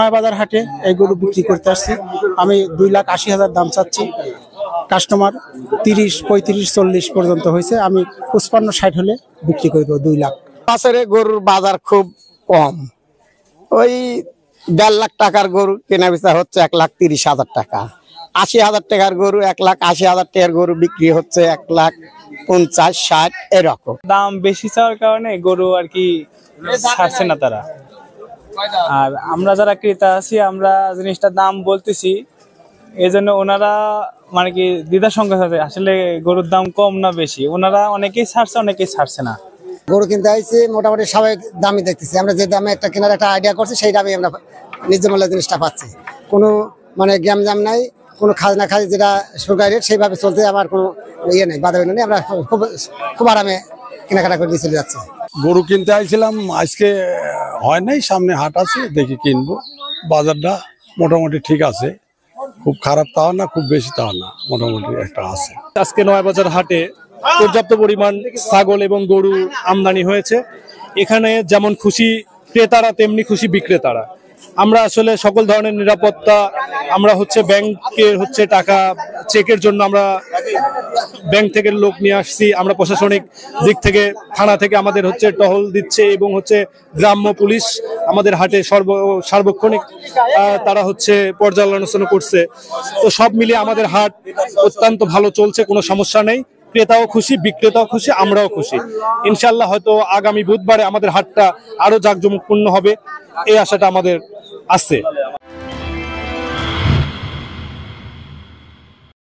বাজার হাটে এই গরু বিক্রি করতে আসছি। আমি 2,80,000 দাম চাচ্ছি। কাস্টমার 30, 35, 40 পর্যন্ত হয়েছে। আমি 55, 60 হলে বিক্রি করব 2 লাখ। পাশের গরুর বাজার খুব কম, ওই 1.5 লাখ টাকার গরু কেনা বেচা হচ্ছে 1,30,000 টাকা। 80,000 টাকার গরু 1,80,000 টাকার গরু বিক্রি হচ্ছে 1,50, 60 এরকম। দাম বেশি চাওয়ার কারণে গরু আর কি ছাড়ছে না তারা। আর আমরা যারা ক্রেতা আছি আমরা জিনিসটার দাম বলতেছি, এই জন্য ওনারা মানে কি দ্বিধা সংকোচ আছে আসলে গরুর দাম কম না বেশি। ওনারা অনেকেই ছাড়ছে, অনেকেই ছাড়ছে না। গরু কিনতে আইছি মোটামুটি সবাই দামই দেখতেছি। আমরা যে দামে একটা কেনার একটা আইডিয়া করছি সেই দামে আমরা ন্যায্য মূল্যের জিনিসটা পাচ্ছি। কোনো মানে গ্যামজাম নাই, কোনো খাজনা খাই যেটা সরকারি রেট সেইভাবে চলতে আমার কোনো ইয়ে নেই, বাধা নেই। আমরা খুব আরামে কেনাকাটা করে চলে যাচ্ছি। গরু কিনতে আইছিলাম, আজকে হয় নাই, সামনে হাট আছে, দেখি কিনবো। বাজারটা মোটামুটি ঠিক আছে, খুব খারাপ তাও না, খুব বেশি তাও না, মোটামুটি একটা আছে। আজকে নয়াবাজার হাটে পর্যাপ্ত পরিমাণ ছাগল এবং গরু আমদানি হয়েছে। এখানে যেমন খুশি ক্রেতারা তেমনি খুশি বিক্রেতারা। আমরা আসলে সকল ধরনের নিরাপত্তা, আমরা ব্যাংকের টাকা চেকের জন্য আমরা ব্যাংক থেকে লোক নিয়ে আসছি। আমরা প্রশাসনিক দিক থেকে থানা থেকে আমাদের টহল দিচ্ছে এবং গ্রাম্য পুলিশ আমাদের হাটে সার্বক্ষণিক তারা পর্যালোচনা করছে। তো সব মিলিয়ে আমাদের হাট অত্যন্ত ভালো চলছে, কোনো সমস্যা নেই। ক্রেতাও খুশি, বিক্রেতাও খুশি, আমরাও খুশি। ইনশাল্লাহ হয়তো আগামী বুধবারে আমাদের হাটটা আরো জাঁকজমকপূর্ণ হবে, এই আশাটা আমাদের আছে।